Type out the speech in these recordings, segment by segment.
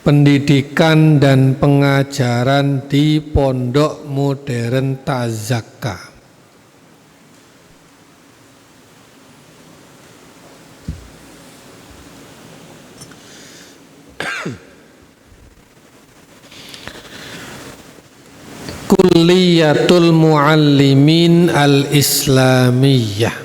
pendidikan dan pengajaran di Pondok Modern Tazaka. Kulliyatul Muallimin Al-Islamiyah.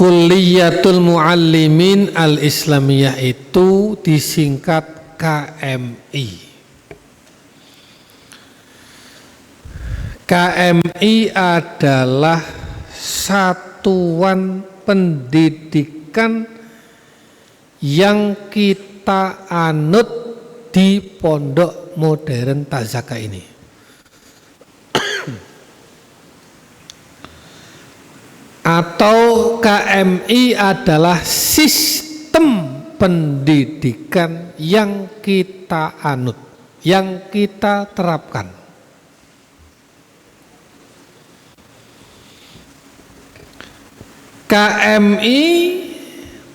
Kulliyatul Muallimin Al-Islamiyah itu disingkat KMI. KMI adalah satuan pendidikan yang kita anut di Pondok Modern Tazaka ini. Atau KMI adalah sistem pendidikan yang kita anut, yang kita terapkan. KMI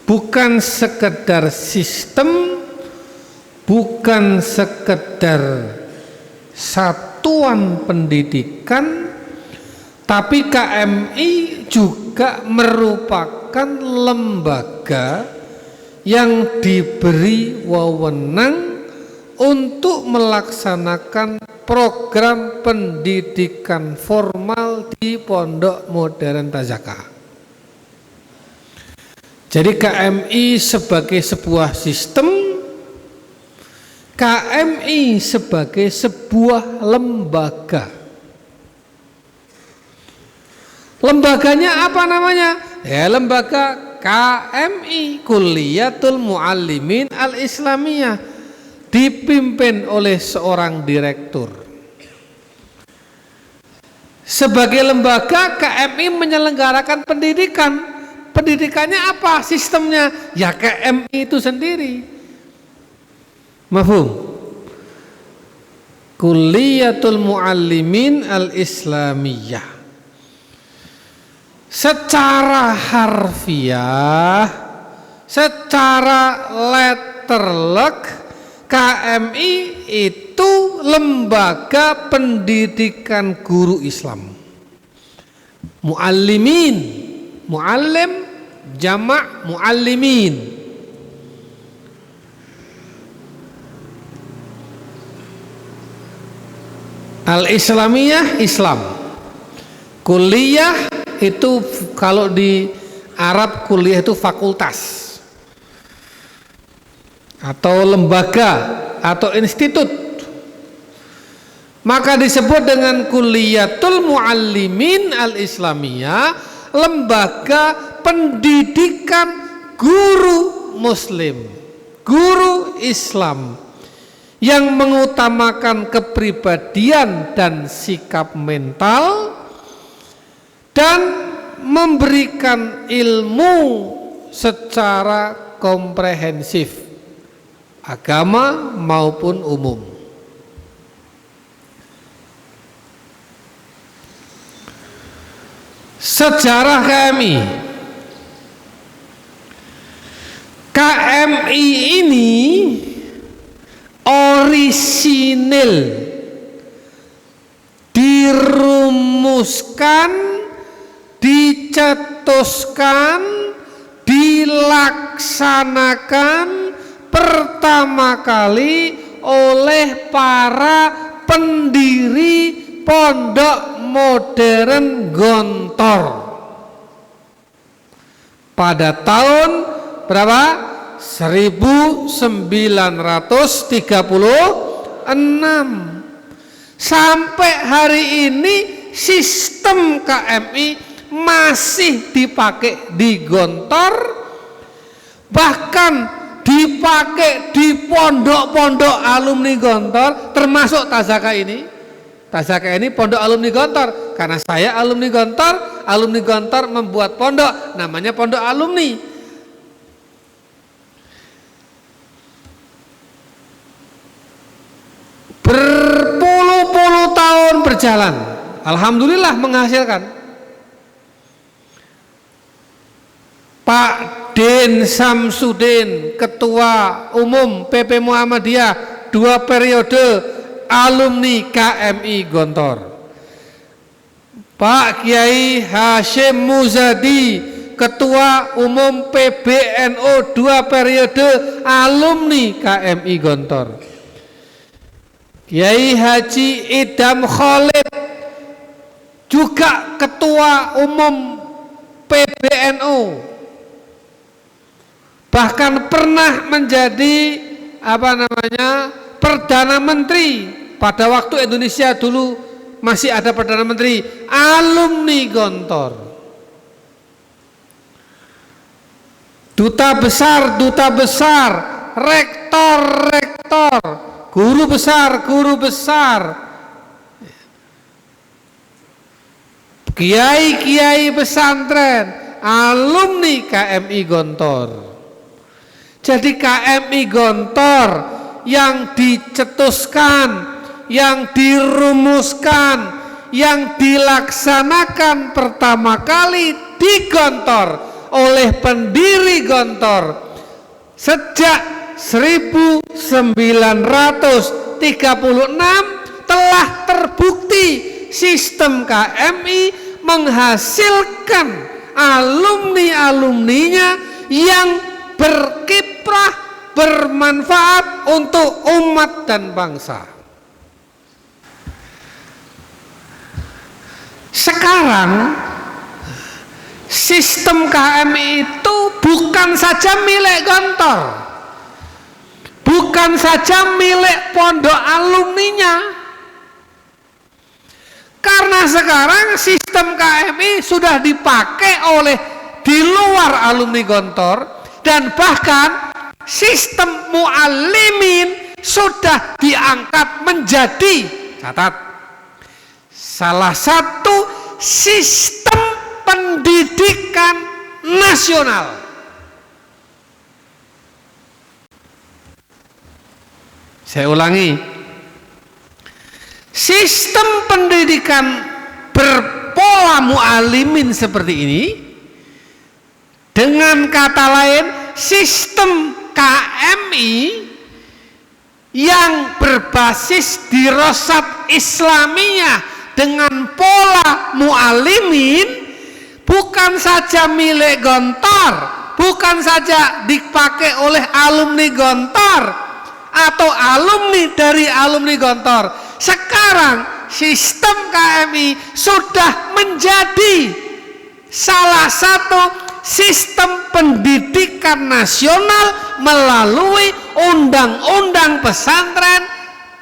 bukan sekedar sistem, bukan sekedar satuan pendidikan, tapi KMI juga merupakan lembaga yang diberi wewenang untuk melaksanakan program pendidikan formal di Pondok Modern Tazaka. Jadi KMI sebagai sebuah sistem, KMI sebagai sebuah lembaga. Lembaganya apa namanya? Ya, lembaga KMI, Kulliyatul Muallimin Al-Islamiyah, dipimpin oleh seorang direktur. Sebagai lembaga, KMI menyelenggarakan pendidikan. Pendidikannya apa? Sistemnya ya KMI itu sendiri. Mafhum? Kulliyatul Muallimin Al-Islamiyah. Secara harfiah, secara letterlek, KMI itu lembaga pendidikan guru Islam. Muallimin, muallim jamak muallimin. Al-Islamiyah Islam. Kuliah itu kalau di Arab kuliah itu fakultas atau lembaga atau institut. Maka disebut dengan Kulliyatul Muallimin Al-Islamiyah, lembaga pendidikan guru muslim, guru Islam yang mengutamakan kepribadian dan sikap mental dan memberikan ilmu secara komprehensif, agama maupun umum. Sejarah KMI. KMI ini orisinil dirumuskan, dicetuskan, dilaksanakan pertama kali oleh para pendiri Pondok Modern Gontor pada tahun berapa? 1936. Sampai hari ini sistem KMI masih dipakai di Gontor, bahkan dipakai di pondok-pondok alumni Gontor, termasuk Tazaka ini. Tazaka ini pondok alumni Gontor, karena saya alumni Gontor membuat pondok, namanya pondok alumni. Berpuluh-puluh tahun berjalan, alhamdulillah menghasilkan. Pak Den Samsudin, Ketua Umum PP Muhammadiyah 2 periode, alumni KMI Gontor. Pak Kiai Hashim Muzadi, Ketua Umum PBNU 2 periode, alumni KMI Gontor. Kiai Haji Idam Khalid, juga Ketua Umum PBNU, bahkan pernah menjadi Perdana Menteri pada waktu Indonesia dulu masih ada Perdana Menteri, alumni Gontor. Duta besar, rektor, guru besar, kiai pesantren, alumni KMI Gontor. Jadi KMI Gontor yang dicetuskan, yang dirumuskan, yang dilaksanakan pertama kali di Gontor oleh pendiri Gontor sejak 1936 telah terbukti sistem KMI menghasilkan alumni-alumninya yang berkiprah, bermanfaat untuk umat dan bangsa. Sekarang sistem KMI itu bukan saja milik Gontor, bukan saja milik pondok alumninya, karena sekarang sistem KMI sudah dipakai oleh di luar alumni Gontor, dan bahkan sistem muallimin sudah diangkat menjadi, catat, salah satu sistem pendidikan nasional. Saya ulangi, sistem pendidikan berpola muallimin seperti ini, dengan kata lain sistem KMI yang berbasis dirosat Islamiyah dengan pola muallimin, bukan saja milik Gontor, bukan saja dipakai oleh alumni Gontor atau alumni dari alumni Gontor. Sekarang sistem KMI sudah menjadi salah satu sistem pendidikan nasional melalui Undang-Undang Pesantren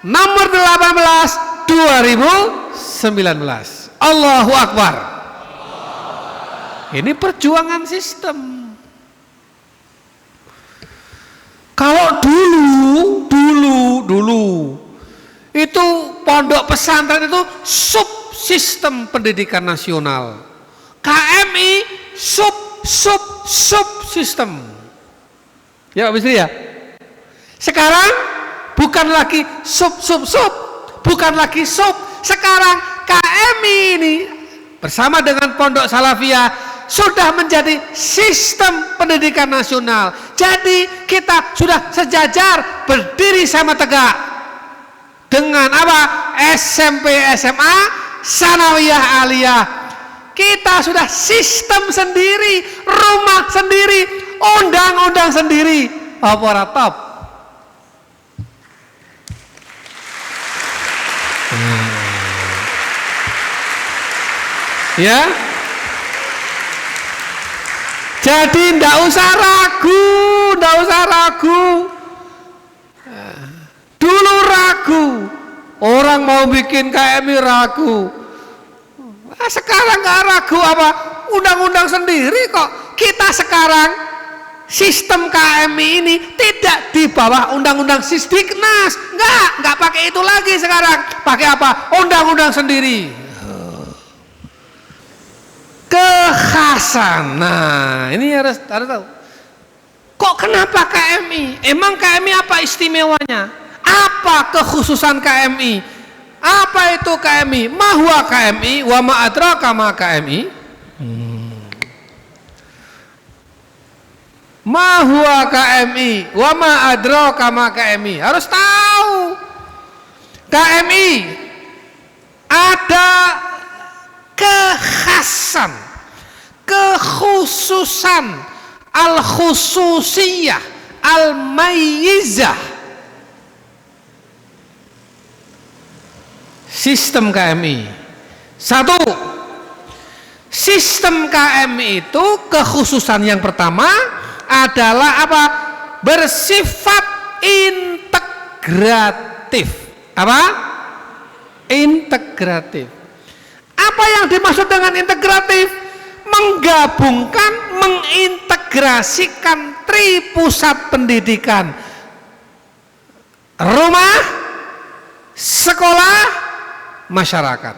nomor 18 2019. Allahu Akbar. Ini perjuangan sistem. Kalau dulu itu pondok pesantren itu subsistem pendidikan nasional. KMI subsistem. Ya Pak Bisri ya. Sekarang bukan lagi bukan lagi sub. Sekarang KMI ini bersama dengan Pondok Salafiyah sudah menjadi sistem pendidikan nasional. Jadi kita sudah sejajar, berdiri sama tegak dengan apa? SMP, SMA, Sanawiyah, Aliyah. Kita sudah sistem sendiri, rumah sendiri, undang-undang sendiri. Apa top? Ya. Jadi ndak usah ragu. Dulu ragu, orang mau bikin KMI ragu. Sekarang nggak ragu apa? Undang-undang sendiri kok. Kita sekarang sistem KMI ini tidak di bawah undang-undang Sisdiknas. Nggak pakai itu lagi sekarang. Pakai apa? Undang-undang sendiri. Kekhasan. Nah, ini harus tahu. Kok kenapa KMI? Emang KMI apa istimewanya? Apa kekhususan KMI? Apa itu KMI? Ma huwa KMI wa ma adraka ma KMI? Ma huwa KMI wa ma adraka ma KMI. Harus tahu KMI ada kekhasan, kekhususan, al-khususiyah, al-mayyizah. Sistem KMI. Satu, sistem KMI itu kekhususan yang pertama adalah apa? Bersifat integratif. Apa? Integratif. Apa yang dimaksud dengan integratif? Menggabungkan, mengintegrasikan tripusat pendidikan, rumah, sekolah, masyarakat.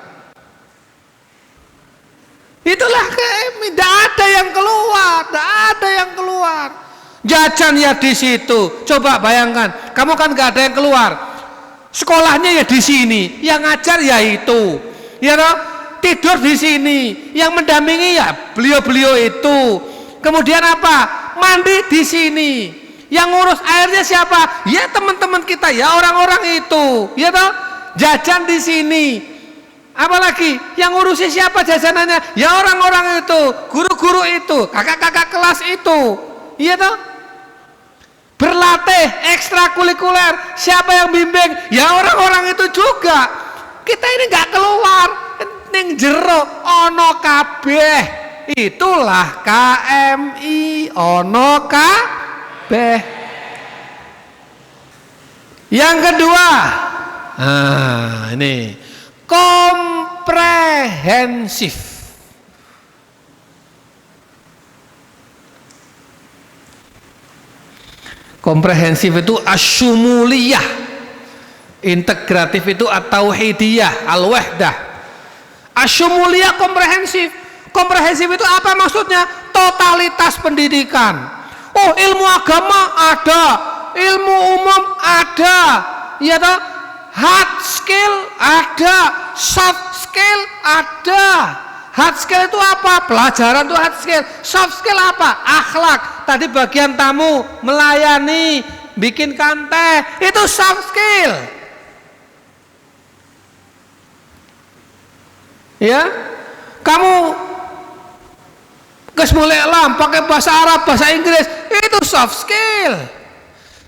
Itulah KMI. Tidak ada yang keluar, tidak ada yang keluar. Jajan ya di situ. Coba bayangkan, kamu kan nggak ada yang keluar. Sekolahnya ya di sini, yang ngajar ya itu, ya toh? Tidur di sini, yang mendampingi ya beliau-beliau itu. Kemudian apa? Mandi di sini. Yang ngurus airnya siapa? Ya teman-teman kita, ya orang-orang itu, ya toh? Jajan di sini. Apalagi yang ngurusi siapa jajanannya? Ya orang-orang itu, guru-guru itu, kakak-kakak kelas itu, iya toh? Berlatih ekstrakurikuler, siapa yang bimbing? Ya orang-orang itu juga. Kita ini nggak keluar, ning jero ono kabeh. Itulah KMI, ono kabeh. Yang kedua, ini komprehensif. Komprehensif itu asyumuliyah, integratif itu at-tauhidiyah, al-wahdah. Asyumuliyah komprehensif. Komprehensif itu apa maksudnya? Totalitas pendidikan. Oh, ilmu agama ada, ilmu umum ada, ya toh? Hard skill ada, soft skill ada. Hard skill itu apa? Pelajaran itu hard skill. Soft skill apa? Akhlak. Tadi bagian tamu, melayani, bikinkan teh, itu soft skill. Ya, kamu mulai pakai bahasa Arab, bahasa Inggris, itu soft skill.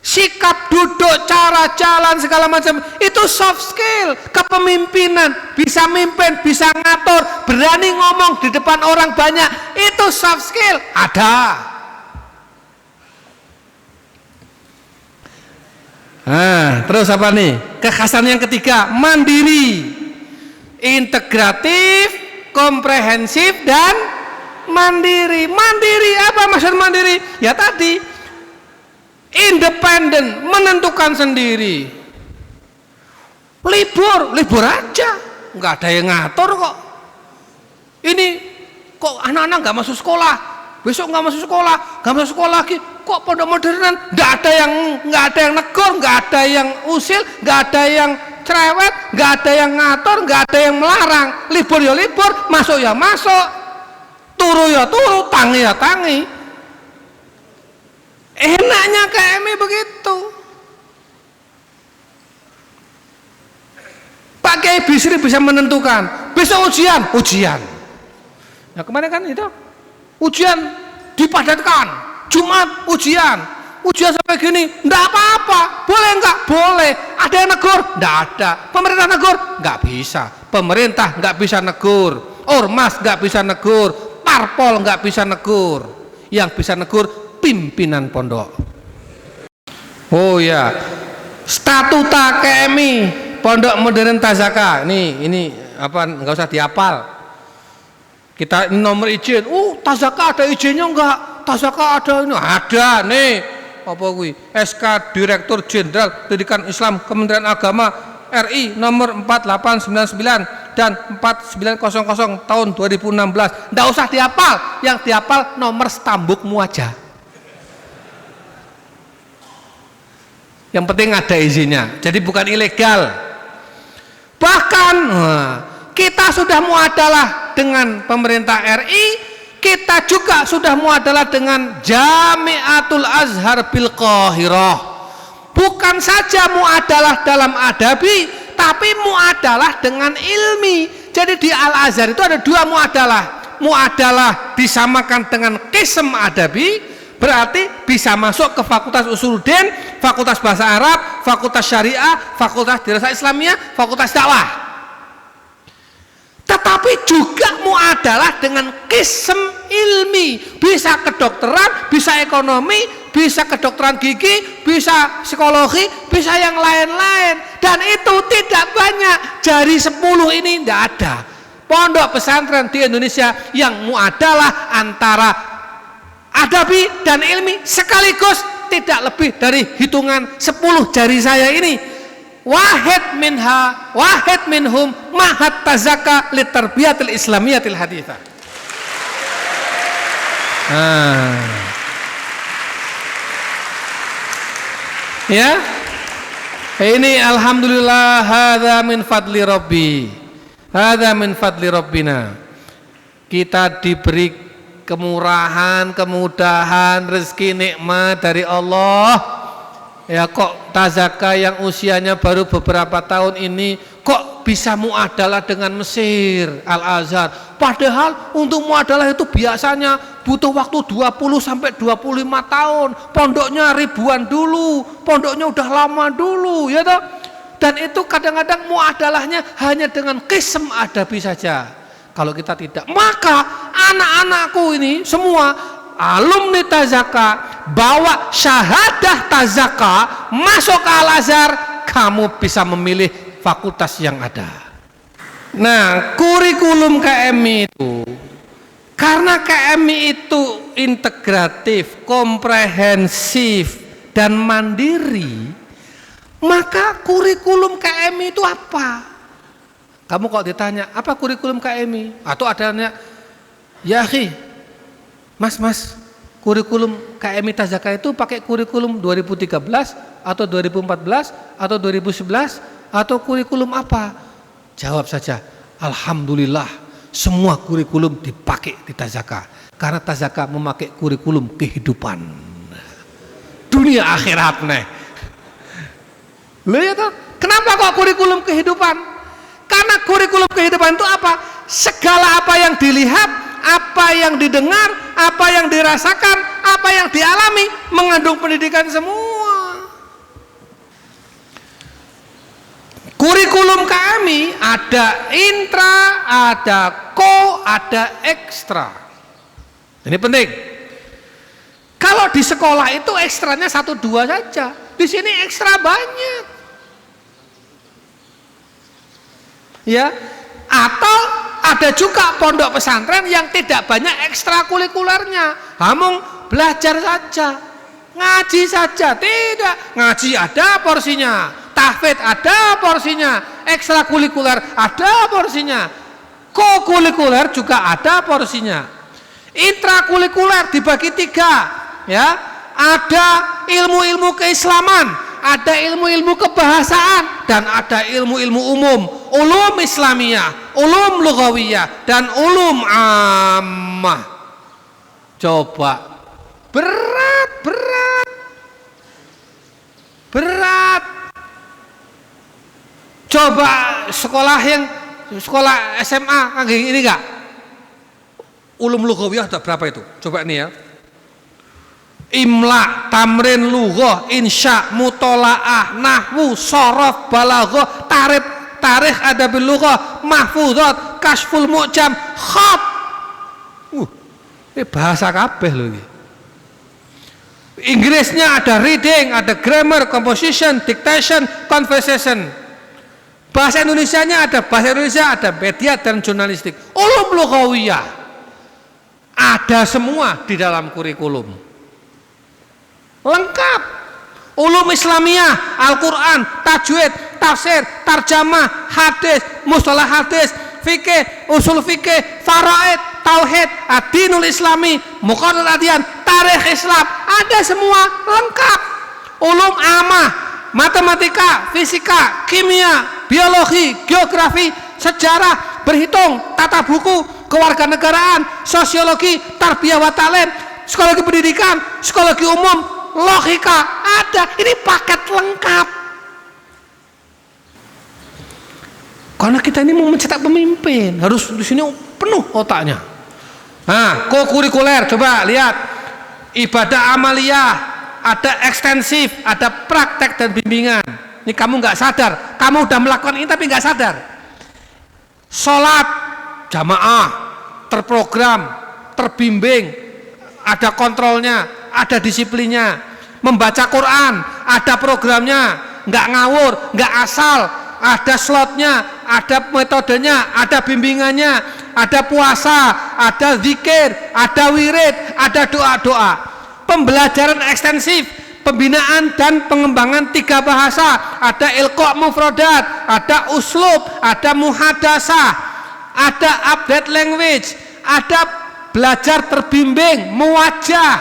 Sikap duduk, cara jalan, segala macam, itu soft skill. Kepemimpinan, bisa mimpin, bisa ngatur, berani ngomong di depan orang banyak, itu soft skill. Ada. Terus apa nih? Kekhasan yang ketiga, mandiri, integratif, komprehensif, dan mandiri. Mandiri apa maksud mandiri? Ya tadi, independen, menentukan sendiri. Libur aja, nggak ada yang ngatur kok. Ini kok anak-anak nggak masuk sekolah, besok nggak masuk sekolah, nggak masuk sekolah lagi. Kok pondok modernan nggak ada yang negur, nggak ada yang usil, nggak ada yang cerewet, nggak ada yang ngatur, nggak ada yang melarang. Libur ya libur, masuk ya masuk, turu ya turu, tangi ya tangi. Enaknya KMI begitu. Pak Kiai Bisri bisa menentukan besok ujian. Nah kemarin kan itu ujian dipadatkan. Jumat ujian sampai gini, enggak apa-apa, boleh enggak? Boleh. Ada yang negur? Enggak ada. Pemerintah negur? Enggak bisa. Pemerintah enggak bisa negur, ormas enggak bisa negur, parpol enggak bisa negur. Yang bisa negur pimpinan pondok. Oh ya, statuta KMI Pondok Modern Tazaka. Ini apa? Enggak usah dihafal. Kita nomor izin. Tazaka ada izinnya enggak? Tazaka ada ini, ada nih. Apa kuwi? SK Direktur Jenderal Pendidikan Islam Kementerian Agama RI nomor 4899 dan 4900 tahun 2016. Enggak usah dihafal, yang dihafal nomor stambukmu aja. Yang penting ada izinnya. Jadi bukan ilegal. Bahkan kita sudah muadalah dengan pemerintah RI, kita juga sudah muadalah dengan Jami'atul Azhar bil Qahirah. Bukan saja muadalah dalam adabi, tapi muadalah dengan ilmi. Jadi di Al Azhar itu ada dua muadalah. Muadalah disamakan dengan qism adabi, berarti bisa masuk ke Fakultas Usuluddin, Fakultas Bahasa Arab, Fakultas Syariah, Fakultas Dirasah Islamiyah, Fakultas Dakwah. Tetapi juga muadalah dengan qism ilmi, bisa kedokteran, bisa ekonomi, bisa kedokteran gigi, bisa psikologi, bisa yang lain-lain. Dan itu tidak banyak, jari 10 ini tidak ada pondok pesantren di Indonesia yang muadalah antara adabi dan ilmi sekaligus, tidak lebih dari hitungan 10 jari saya ini. Wahid minhum mahat tazaka litarbiyatil islamiyatil haditha. Ya, ini alhamdulillah, hadza min fadli rabbi, hadza min fadli rabbina. Kita diberi kemurahan, kemudahan, rezeki, nikmat dari Allah. Ya, kok tazaka yang usianya baru beberapa tahun ini kok bisa muadalah dengan Mesir, Al Azhar. Padahal untuk muadalah itu biasanya butuh waktu 20 sampai 25 tahun. Pondoknya ribuan dulu, pondoknya udah lama dulu, ya toh. Dan itu kadang-kadang muadalahnya hanya dengan qism adabi saja. Kalau kita tidak, maka anak-anakku ini semua alumni tazaka bawa syahadah tazaka masuk ke Al Azhar, kamu bisa memilih fakultas yang ada. Nah, kurikulum KMI itu, karena KMI itu integratif, komprehensif dan mandiri, maka kurikulum KMI itu apa? Kamu kalau ditanya apa kurikulum KMI, atau adanya ya akhi, Mas, kurikulum KMI Tazaka itu pakai kurikulum 2013 atau 2014 atau 2011 atau kurikulum apa? Jawab saja, alhamdulillah semua kurikulum dipakai di Tazaka, karena Tazaka memakai kurikulum kehidupan dunia akhirat nih. Loh ya toh? Kenapa kok kurikulum kehidupan? Karena kurikulum kehidupan itu apa? Segala apa yang dilihat, apa yang didengar, apa yang dirasakan, apa yang dialami mengandung pendidikan semua. Kurikulum kami ada intra, ada ko, ada ekstra. Ini penting. Kalau di sekolah itu ekstranya 1-2 saja, di sini ekstra banyak. Ya, atau ada juga pondok pesantren yang tidak banyak ekstrakurikulernya, hamung belajar saja, ngaji saja. Tidak, ngaji ada porsinya, tahfidz ada porsinya, ekstrakurikuler ada porsinya, kokurikuler juga ada porsinya. Intrakurikuler dibagi 3, ya, ada ilmu-ilmu keislaman, ada ilmu-ilmu kebahasaan, dan ada ilmu-ilmu umum, ulum Islamiyah, ulum lughawiyah, dan ulum ammah. Coba, berat. Coba sekolah SMA kayak ini enggak? Ulum lughawiyah ada berapa itu? Coba nih ya. Imla, tamrin, lughah, insya, mutolaah, nahwu, sorof, balaghah, tarikh adabil lughah, mahfuzat, kasful mu'jam, khat. Ini bahasa kabeh loh ini. Inggrisnya ada reading, ada grammar, composition, dictation, conversation. Bahasa Indonesianya ada bahasa Indonesia, ada media dan jurnalistik. Ulum lughawiyah ada semua di dalam kurikulum. Lengkap. Ulum Islamiyah, Al-Quran, tajwid, tafsir, tarjamah, hadis, mustalah hadis, fikih, usul fikih, faraid, tauhid, ad-dinul islami, muqarrar adiyan, tarikh Islam, ada semua lengkap. Ulum amah, matematika, fisika, kimia, biologi, geografi, sejarah, berhitung, tata buku, kewarganegaraan, sosiologi, tarbiyah wa ta'lim, psikologi pendidikan, psikologi umum, logika, ada. Ini paket lengkap. Karena kita ini mau mencetak pemimpin, harus di sini penuh otaknya. Nah, kokurikuler, coba lihat. Ibadah amaliyah, ada ekstensif, ada praktek dan bimbingan. Ini kamu nggak sadar, kamu udah melakukan ini tapi nggak sadar. Sholat jamaah, terprogram, terbimbing, ada kontrolnya, ada disiplinnya. Membaca Quran, ada programnya, nggak ngawur, nggak asal, ada slotnya, ada metodenya, ada bimbingannya, ada puasa, ada zikir, ada wirid, ada doa-doa. Pembelajaran ekstensif, pembinaan dan pengembangan 3 bahasa, ada ilqa mufradat, ada uslub, ada muhadasah, ada update language, ada belajar terbimbing, muwajjah,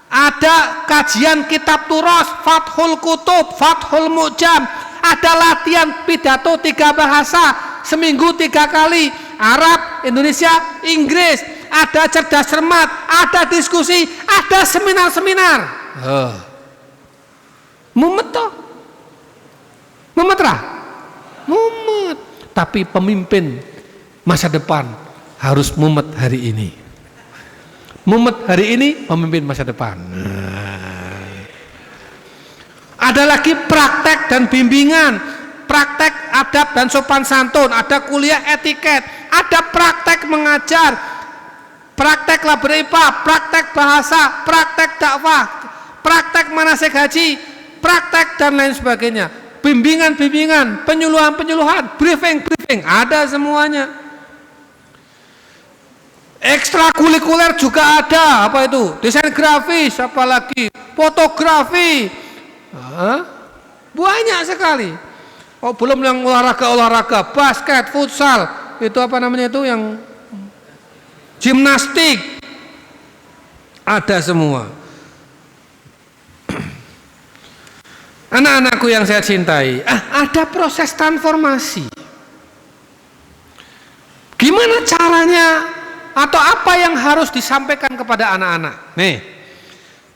ada kajian kitab turos, fathul kutub, fathul mu'jam, ada latihan pidato 3 bahasa, seminggu 3 kali, Arab, Indonesia, Inggris, ada cerdas cermat, ada diskusi, ada seminar-seminar. Mumet toh? Mumet lah? Mumet. Tapi pemimpin masa depan harus mumet hari ini. Mumet hari ini, pemimpin masa depan. Ada lagi praktek dan bimbingan, praktek adab dan sopan santun, ada kuliah etiket, ada praktek mengajar, praktek labor IPA, praktek bahasa, praktek dakwah, praktek manasik haji, praktek dan lain sebagainya. Bimbingan-bimbingan, penyuluhan-penyuluhan, briefing-briefing, ada semuanya. Ekstrakurikuler juga ada, apa itu? Desain grafis, apalagi fotografi. Banyak sekali. Oh, belum yang olahraga, basket, futsal, itu apa namanya itu yang gimnastik, ada semua. Anak-anakku yang saya cintai, ada proses transformasi. Gimana caranya atau apa yang harus disampaikan kepada anak-anak? Nih,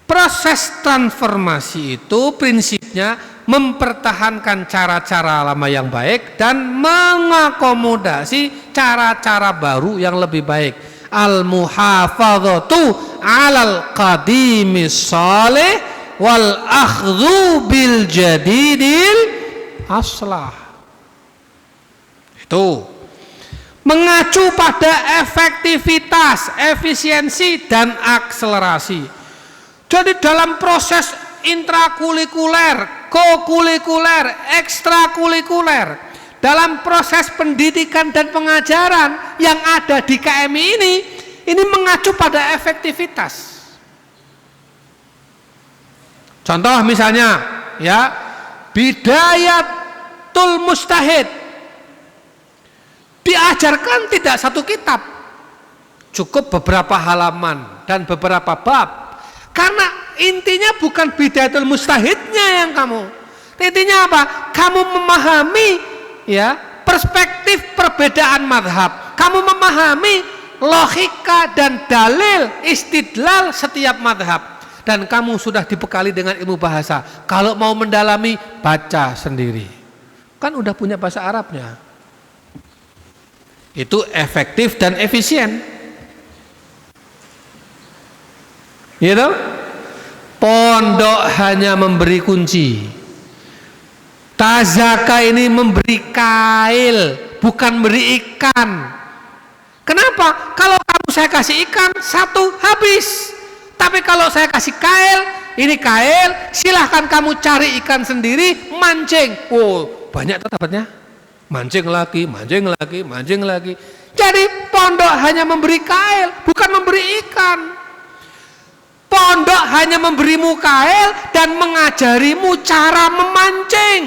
proses transformasi itu prinsipnya mempertahankan cara-cara lama yang baik dan mengakomodasi cara-cara baru yang lebih baik. Al-muhafadzatu 'alal qadimis shalih wal akhdhu bil jadidil aslah. Itu mengacu pada efektivitas, efisiensi dan akselerasi. Jadi dalam proses intrakurikuler, kokurikuler, ekstrakurikuler, dalam proses pendidikan dan pengajaran yang ada di KMI ini mengacu pada efektivitas. Contoh misalnya, ya, Bidayatul Mujtahid diajarkan tidak satu kitab, cukup beberapa halaman dan beberapa bab, karena intinya bukan Bidayatul Mujtahidnya yang kamu, intinya apa? Kamu memahami, ya, perspektif perbedaan madhab, kamu memahami logika dan dalil istidlal setiap madhab, dan kamu sudah dibekali dengan ilmu bahasa. Kalau mau mendalami, baca sendiri, kan udah punya bahasa Arabnya. Itu efektif dan efisien, gitu. Pondok hanya memberi kunci, tazaka ini memberi kail, bukan memberi ikan. Kenapa? Kalau kamu saya kasih ikan satu habis, tapi kalau saya kasih kail, ini kail, silahkan kamu cari ikan sendiri, mancing. Oh, banyak tuh dapatnya. Mancing lagi, mancing lagi, mancing lagi. Jadi pondok hanya memberi kail, bukan memberi ikan. Pondok hanya memberimu kail dan mengajarimu cara memancing.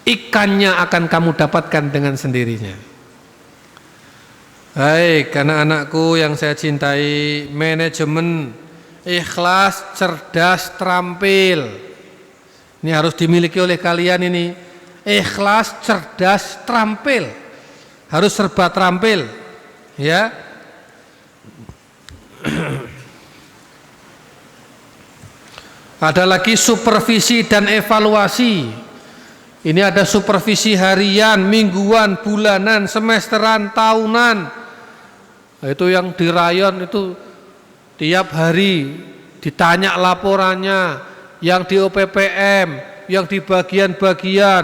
Ikannya akan kamu dapatkan dengan sendirinya. Baik, anak-anakku yang saya cintai, manajemen ikhlas, cerdas, terampil. Ini harus dimiliki oleh kalian ini. ikhlas, cerdas, terampil. Harus serba terampil, ya. Ada lagi supervisi dan evaluasi. Ini ada supervisi harian, mingguan, bulanan, semesteran, tahunan. Itu yang di rayon itu tiap hari ditanya laporannya, yang di OPPM, yang di bagian-bagian,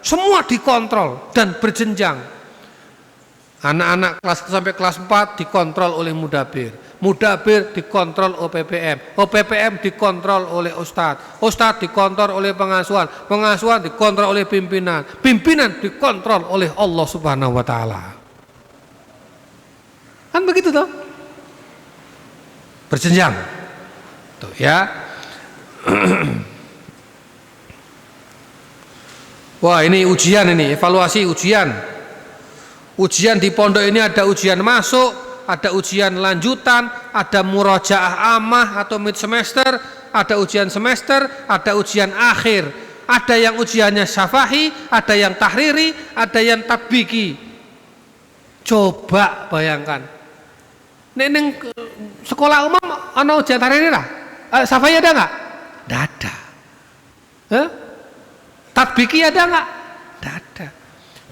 semua dikontrol dan berjenjang. Anak-anak kelas sampai kelas 4 dikontrol oleh mudabir, mudabir dikontrol OPPM, OPPM dikontrol oleh ustadz, ustadz dikontrol oleh pengasuhan, pengasuhan dikontrol oleh pimpinan, pimpinan dikontrol oleh Allah Subhanahu wa taala. Kan begitu toh? Berjenjang. Tuh ya. Wah, ini ujian, ini evaluasi ujian. Ujian di pondok ini ada ujian masuk, ada ujian lanjutan, ada murajaah amah atau mid semester, ada ujian semester, ada ujian akhir. Ada yang ujiannya syafahi, ada yang tahriri, ada yang tatbiki. Coba bayangkan. Neng sekolah umum ana ujian tahriri lah? Syafahi ada enggak? Enggak ada. Tatbiki ada enggak? Enggak ada.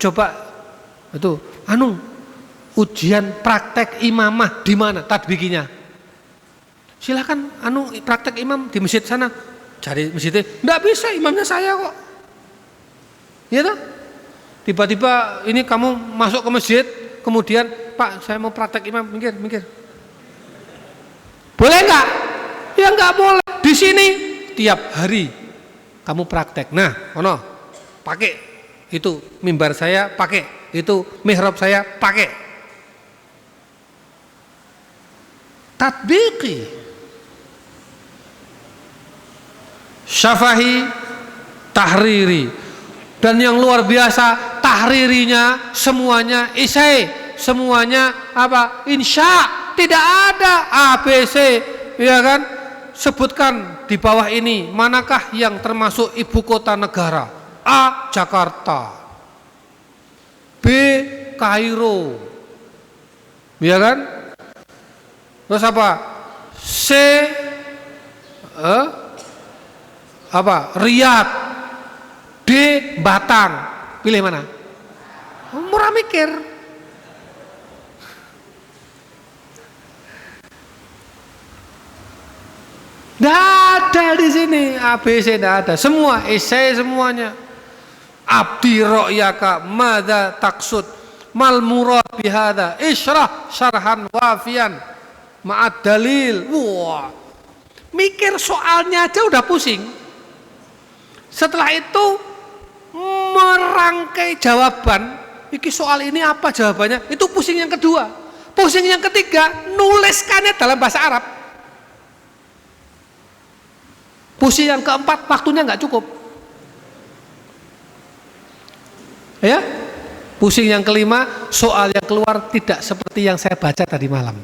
Coba itu ujian praktek imamah di mana tatbikinya? Silakan praktek imam di masjid sana. Cari masjidnya, enggak bisa, imamnya saya kok. Ya toh? Tiba-tiba ini kamu masuk ke masjid, kemudian Pak, saya mau praktek imam, minggir. Boleh enggak? Ya enggak boleh. Di sini tiap hari kamu praktek. Nah, pakai itu mimbar saya, pakai itu mihrab saya, pakai. Tatbiki, syafahi, tahriri, dan yang luar biasa tahririnya semuanya isai, semuanya apa? Insya, tidak ada ABC, ya kan? Sebutkan di bawah ini manakah yang termasuk ibu kota negara? A. Jakarta, B. Kairo, ya kan? Terus apa? C. Riyadh, D. Batang. Pilih mana? Murah mikir. Tidak ada di sini ABC, tidak ada. Semua esai semuanya. Abdi ro'yaka madza taksud mal murad bihadza isyrah syarhan wafian ma'ad dalil. Wah, mikir soalnya aja udah pusing. Setelah itu merangkai jawaban, iki soal ini apa jawabannya, itu pusing yang kedua. Pusing yang ketiga, nuliskannya dalam bahasa Arab. Pusing yang keempat, waktunya nggak cukup. Ya, pusing yang kelima, soal yang keluar tidak seperti yang saya baca tadi malam.